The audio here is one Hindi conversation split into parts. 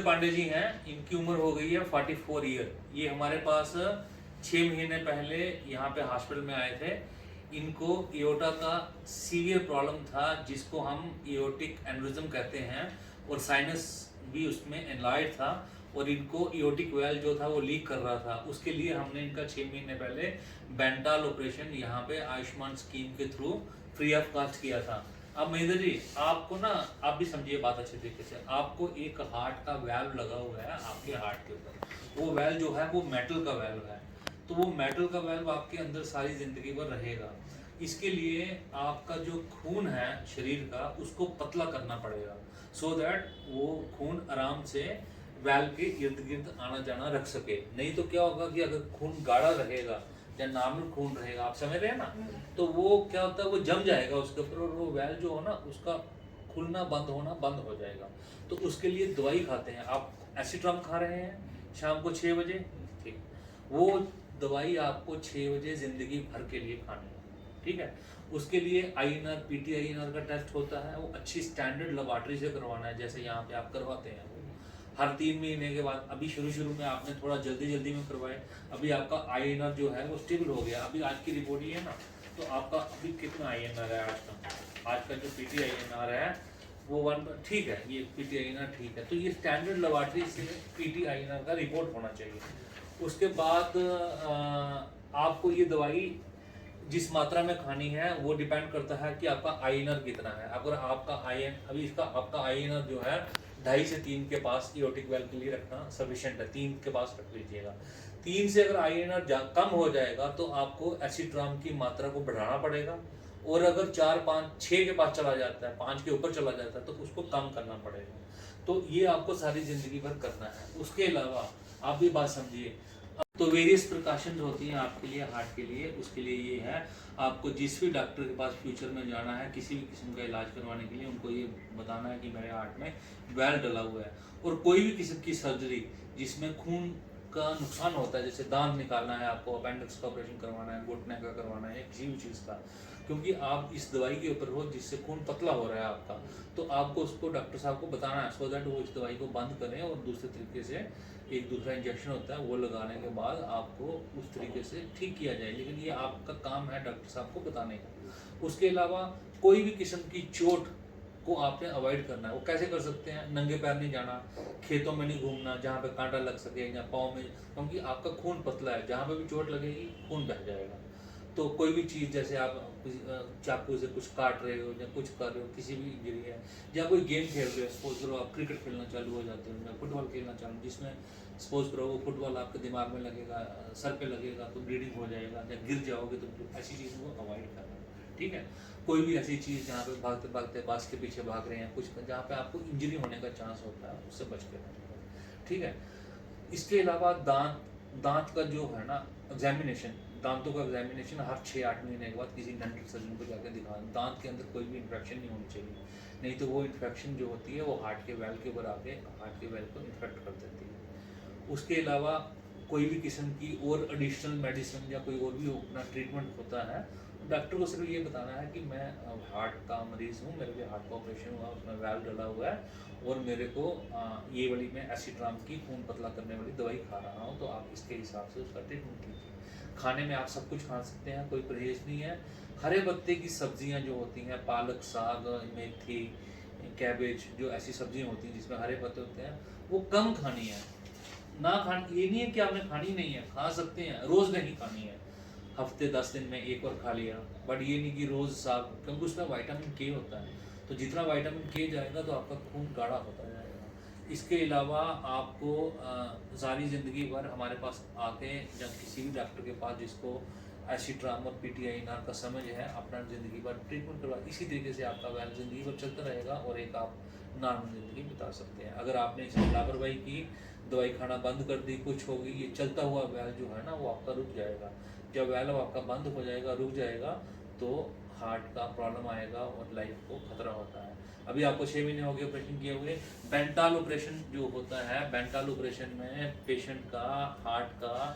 पांडे जी हैं, इनकी उम्र हो गई है 44 ईयर। ये हमारे पास 6 महीने पहले यहाँ पे हॉस्पिटल में आए थे। इनको एओर्टा का सीवियर प्रॉब्लम था, जिसको हम एओर्टिक एन्युरिज्म कहते हैं, और साइनस भी उसमें एनलॉयड था, और इनको एओर्टिक वेल जो था वो लीक कर रहा था। उसके लिए हमने इनका 6 महीने पहले बेंटाल ऑपरेशन यहाँ पे आयुष्मान स्कीम के थ्रू फ्री ऑफ कॉस्ट किया था। अब महेंद्र जी, आपको ना, आप भी समझिए बात अच्छे तरीके से। आपको एक हार्ट का वैल्व लगा हुआ है आपके हार्ट के ऊपर। वो वैल्व जो है वो मेटल का वैल्व है। तो वो मेटल का वैल्व आपके अंदर सारी जिंदगी भर रहेगा। इसके लिए आपका जो खून है शरीर का, उसको पतला करना पड़ेगा, सो दैट वो खून आराम से वैल्व के इर्द गिर्द आना जाना रख सके। नहीं तो क्या होगा कि अगर खून गाढ़ा रहेगा या नॉर्मल खून रहेगा, आप समझ रहे हैं ना, तो वो क्या होता है, वो जम जाएगा उसके ऊपर, और वो वैल जो हो ना, उसका खुलना बंद होना बंद हो जाएगा। तो उसके लिए दवाई खाते हैं आप। एसिट्रम खा रहे हैं शाम को 6 बजे, ठीक। वो दवाई आपको 6 बजे जिंदगी भर के लिए खानी है, ठीक है। उसके लिए आईएनआर पीटीआईएनआर का टेस्ट होता है, वो अच्छी स्टैंडर्ड लेबोरेटरी से करवाना है, जैसे यहाँ पे आप करवाते हैं। हर 3 महीने के बाद, अभी शुरू शुरू में आपने थोड़ा जल्दी जल्दी में करवाए, अभी आपका आईएनआर जो है वो स्टेबल हो गया। अभी आज की रिपोर्ट ये है ना, तो आपका अभी कितना आईएनआर है आज का जो पीटी आईएनआर है वो 1, ठीक है, ये पीटी आईएनआर ठीक है। तो ये स्टैंडर्ड लेबोरेटरी से पीटी आईएनआर का रिपोर्ट होना चाहिए। उसके बाद आपको ये दवाई जिस मात्रा में खानी है वो डिपेंड करता है कि आपका आईएनआर कितना है। अगर आपका अभी इसका आपका आईएनआर जो है 2.5 से 3 के पास एओर्टिक वेल के लिए रखना सफिशिएंट है, 3 के पास रख लीजिएगा। 3 से अगर आईएनआर कम हो जाएगा तो आपको एसिट्राम की मात्रा को बढ़ाना पड़ेगा, और अगर 4, 5, 6 के पास चला जाता है, 5 के ऊपर चला जाता है, तो उसको कम करना पड़ेगा। तो ये आपको सारी जिंदगी भर करना है। उसके अलावा आप भी बात समझिए, तो वेरियस प्रिकॉशंस होती हैं आपके लिए हार्ट के लिए। उसके लिए ये है, आपको जिस भी डॉक्टर के पास फ्यूचर में जाना है किसी भी किस्म का इलाज करवाने के लिए, उनको ये बताना है कि मेरे हार्ट में वैल डला हुआ है। और कोई भी किस्म की सर्जरी जिसमें खून का नुकसान होता है, जैसे दांत निकालना है आपको, अपेंडिक्स का ऑपरेशन करवाना है, घुटने का करवाना है, किसी भी चीज़ का, क्योंकि आप इस दवाई के ऊपर हो जिससे खून पतला हो रहा है आपका, तो आपको उसको डॉक्टर साहब को बताना है, सो दैट वो इस दवाई को बंद करें और दूसरे तरीके से एक दूसरा इंजेक्शन होता है वो लगाने के बाद आपको उस तरीके से ठीक किया जाए। लेकिन ये आपका काम है डॉक्टर साहब को बताने का। उसके अलावा कोई भी किस्म की चोट को आपने अवॉइड करना है। वो कैसे कर सकते हैं? नंगे पैर नहीं जाना, खेतों में नहीं घूमना जहाँ पे कांटा लग सके, या पाँव में, क्योंकि आपका खून पतला है, जहाँ पे भी चोट लगेगी खून बह जाएगा। तो कोई भी चीज़, जैसे आप चाकू से कुछ काट रहे हो या कुछ कर रहे हो, किसी भी इंजरी है, या कोई गेम खेल रहे हो, सपोज करो आप क्रिकेट खेलना चालू हो जाते हो या फुटबॉल खेलना चालू, जिसमें सपोज करो वो फुटबॉल आपके दिमाग में लगेगा, सर पे लगेगा तो ब्लीडिंग हो जाएगा, या गिर जाओगे, तो ऐसी चीज़ों को अवॉइड करना, ठीक है। कोई भी ऐसी चीज़ जहाँ पे भागते भागते बास के पीछे भाग रहे हैं, कुछ जहाँ पे आपको इंजरी होने का चांस होता है, उससे बच के रहना, ठीक है। इसके अलावा दांत का जो है ना एग्जामिनेशन, दांतों का एग्जामिनेशन हर 6-8 महीने के बाद किसी डेंटल सर्जन को जाकर दिखाना। दांत के अंदर कोई भी इन्फेक्शन नहीं होनी चाहिए, नहीं तो वो इन्फेक्शन जो होती है वो हार्ट के वेल के ऊपर आके हार्ट के वेल को इन्फेक्ट कर देती है। उसके अलावा कोई भी किस्म की और एडिशनल मेडिसिन या कोई और भी अपना ट्रीटमेंट होता है, डॉक्टर को सिर्फ ये बताना है कि मैं हार्ट का मरीज़ हूँ, मेरे को हार्ट का ऑपरेशन हुआ, उसमें वैल्व डला हुआ है, और मेरे को ये वाली मैं एसिट्राम की खून पतला करने वाली दवाई खा रहा हूँ, तो आप इसके हिसाब से उसका ट्रीटमेंट कीजिए। खाने में आप सब कुछ खा सकते हैं, कोई परहेज नहीं है। हरे पत्ते की सब्जियाँ जो होती हैं, पालक, साग, मेथी, कैबेज, जो ऐसी सब्जियाँ होती हैं जिसमें हरे पत्ते होते हैं, वो कम खानी है। ना खानी, ये नहीं है कि आपने खानी नहीं है, खा सकते हैं, रोज़ नहीं खानी है, हफ्ते 10 दिन में एक बार खा लिया, बट ये नहीं कि रोज़ साग, क्योंकि उसमें विटामिन के होता है, तो जितना विटामिन के जाएगा तो आपका खून गाढ़ा होता जाएगा। इसके अलावा आपको सारी ज़िंदगी भर हमारे पास आके, जब किसी भी डॉक्टर के पास जिसको एसिट्राम और पीटीआईएनआर का समझ है, अपना ज़िंदगी भर ट्रीटमेंट करवा, इसी तरीके से आपका वैल ज़िंदगी भर चलता रहेगा और एक आप नॉर्मल ज़िंदगी बिता सकते हैं। अगर आपने इसमें लापरवाही की, दवाई खाना बंद कर दी, कुछ हो गई, ये चलता हुआ वैल जो है ना वो आपका रुक जाएगा। जब वैल्व आपका बंद हो जाएगा, रुक जाएगा, तो हार्ट का प्रॉब्लम आएगा और लाइफ को खतरा होता है। अभी आपको 6 महीने हो गए ऑपरेशन किए हुए। बेंटाल ऑपरेशन जो होता है, बेंटाल ऑपरेशन में पेशेंट का हार्ट का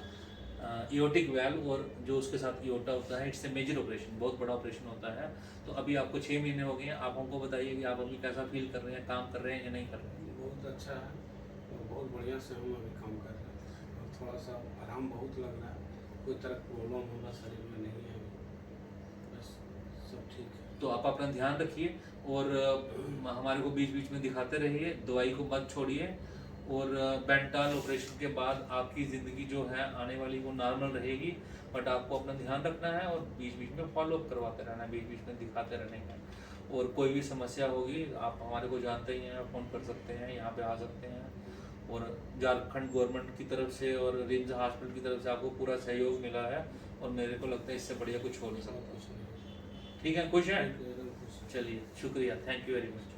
एओर्टिक वेल्व और जो उसके साथ एओर्टा होता है, इट्स ए मेजर ऑपरेशन, बहुत बड़ा ऑपरेशन होता है। तो अभी आपको 6 महीने हो गए हैं, आप हमको बताइए कि आप अभी कैसा फील कर रहे हैं, काम कर रहे हैं या नहीं कर रहे हैं? बहुत अच्छा है। बहुत बढ़िया से हम अभी काम कर रहे हैं और थोड़ा सा आराम बहुत लग रहा है, कोई तरह प्रॉब्लम होगा शरीर में नहीं है, बस सब ठीक है। तो आप अपना ध्यान रखिए और हमारे को बीच बीच में दिखाते रहिए, दवाई को मत छोड़िए। और बेंटाल ऑपरेशन के बाद आपकी ज़िंदगी जो है आने वाली वो नॉर्मल रहेगी, बट आपको अपना ध्यान रखना है और बीच बीच में फॉलो अप करवाते रहना है, बीच बीच में दिखाते रहने का। और कोई भी समस्या होगी आप हमारे को जानते ही हैं, फ़ोन कर सकते हैं, यहाँ पे आ सकते हैं। और झारखंड गवर्नमेंट की तरफ से और रिम्स हॉस्पिटल की तरफ से आपको पूरा सहयोग मिला है और मेरे को लगता है इससे बढ़िया कुछ हो नहीं सकता। कुछ नहीं, ठीक है, खुश हैं? ठीक है, एकदम खुश है। चलिए, शुक्रिया, थैंक यू वेरी मच।